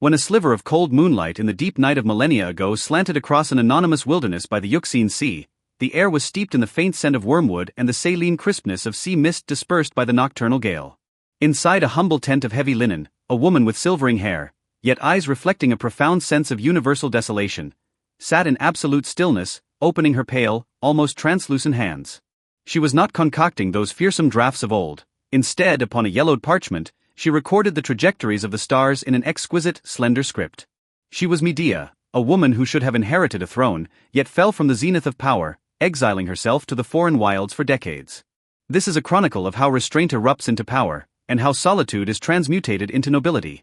When a sliver of cold moonlight in the deep night of millennia ago slanted across an anonymous wilderness by the Euxine Sea, the air was steeped in the faint scent of wormwood and the saline crispness of sea mist dispersed by the nocturnal gale. Inside a humble tent of heavy linen, a woman with silvering hair, yet eyes reflecting a profound sense of universal desolation, sat in absolute stillness, opening her pale, almost translucent hands. She was not concocting those fearsome draughts of old. Instead, upon a yellowed parchment, she recorded the trajectories of the stars in an exquisite, slender script. She was Medea, a woman who should have inherited a throne, yet fell from the zenith of power, exiling herself to the foreign wilds for decades. This is a chronicle of how restraint erupts into power, and how solitude is transmutated into nobility.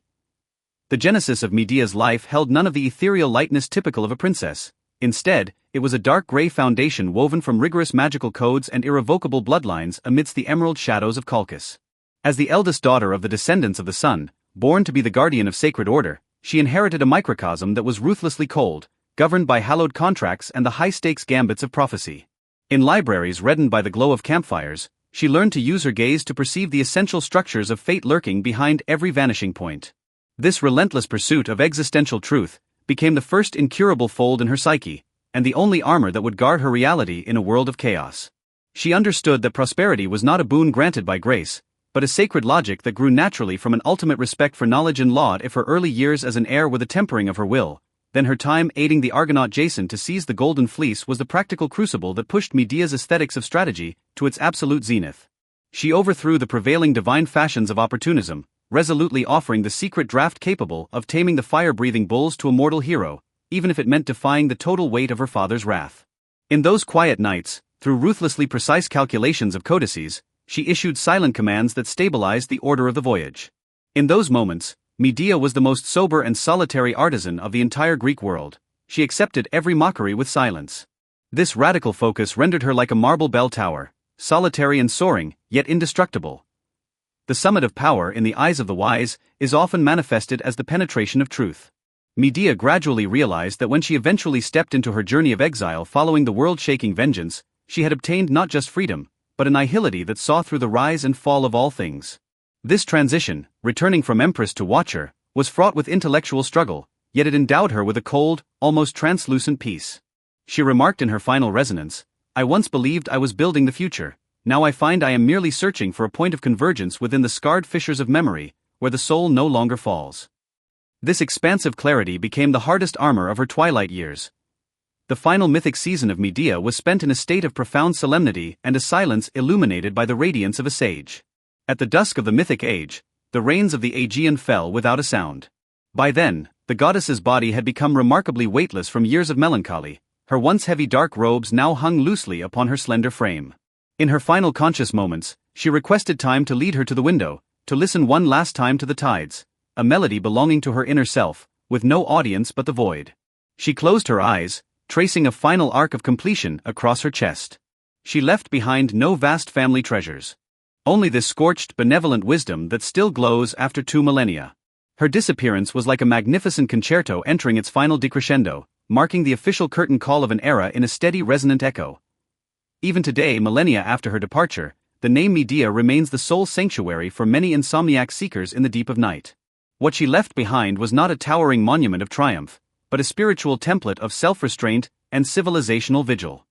The genesis of Medea's life held none of the ethereal lightness typical of a princess. Instead, it was a dark gray foundation woven from rigorous magical codes and irrevocable bloodlines amidst the emerald shadows of Colchis. As the eldest daughter of the descendants of the sun, born to be the guardian of sacred order, she inherited a microcosm that was ruthlessly cold, governed by hallowed contracts and the high-stakes gambits of prophecy. In libraries reddened by the glow of campfires, she learned to use her gaze to perceive the essential structures of fate lurking behind every vanishing point. This relentless pursuit of existential truth became the first incurable fold in her psyche, and the only armor that would guard her reality in a world of chaos. She understood that prosperity was not a boon granted by grace, but a sacred logic that grew naturally from an ultimate respect for knowledge and law. If her early years as an heir were the tempering of her will, then her time aiding the Argonaut Jason to seize the Golden Fleece was the practical crucible that pushed Medea's aesthetics of strategy to its absolute zenith. She overthrew the prevailing divine fashions of opportunism, resolutely offering the secret draft capable of taming the fire-breathing bulls to a mortal hero, even if it meant defying the total weight of her father's wrath. In those quiet nights, through ruthlessly precise calculations of codices, she issued silent commands that stabilized the order of the voyage. In those moments, Medea was the most sober and solitary artisan of the entire Greek world. She accepted every mockery with silence. This radical focus rendered her like a marble bell tower, solitary and soaring, yet indestructible. The summit of power in the eyes of the wise is often manifested as the penetration of truth. Medea gradually realized that when she eventually stepped into her journey of exile following the world-shaking vengeance, she had obtained not just freedom, but a nihility that saw through the rise and fall of all things. This transition, returning from empress to watcher, was fraught with intellectual struggle, yet it endowed her with a cold, almost translucent peace. She remarked in her final resonance, "I once believed I was building the future, now I find I am merely searching for a point of convergence within the scarred fissures of memory, where the soul no longer falls." This expansive clarity became the hardest armor of her twilight years. The final mythic season of Medea was spent in a state of profound solemnity and a silence illuminated by the radiance of a sage. At the dusk of the mythic age, the rains of the Aegean fell without a sound. By then, the goddess's body had become remarkably weightless from years of melancholy. Her once heavy dark robes now hung loosely upon her slender frame. In her final conscious moments, she requested time to lead her to the window, to listen one last time to the tides, a melody belonging to her inner self, with no audience but the void. She closed her eyes, tracing a final arc of completion across her chest. She left behind no vast family treasures. Only this scorched, benevolent wisdom that still glows after 2 millennia. Her disappearance was like a magnificent concerto entering its final decrescendo, marking the official curtain call of an era in a steady resonant echo. Even today, millennia after her departure, the name Medea remains the sole sanctuary for many insomniac seekers in the deep of night. What she left behind was not a towering monument of triumph, but a spiritual template of self-restraint and civilizational vigil.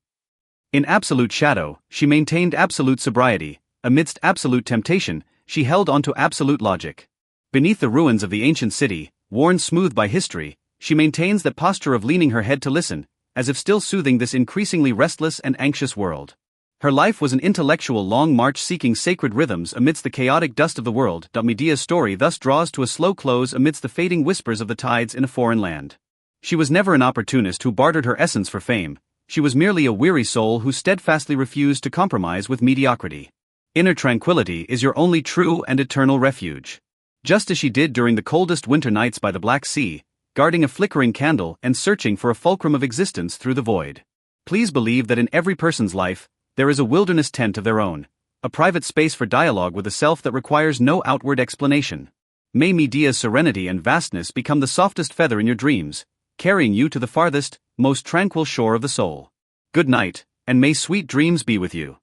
In absolute shadow, she maintained absolute sobriety. Amidst absolute temptation, she held onto absolute logic. Beneath the ruins of the ancient city, worn smooth by history, she maintains that posture of leaning her head to listen, as if still soothing this increasingly restless and anxious world. Her life was an intellectual long march seeking sacred rhythms amidst the chaotic dust of the world. Medea's story thus draws to a slow close amidst the fading whispers of the tides in a foreign land. She was never an opportunist who bartered her essence for fame. She was merely a weary soul who steadfastly refused to compromise with mediocrity. Inner tranquility is your only true and eternal refuge. Just as she did during the coldest winter nights by the Black Sea, guarding a flickering candle and searching for a fulcrum of existence through the void. Please believe that in every person's life, there is a wilderness tent of their own, a private space for dialogue with a self that requires no outward explanation. May Medea's serenity and vastness become the softest feather in your dreams, carrying you to the farthest, most tranquil shore of the soul. Good night, and may sweet dreams be with you.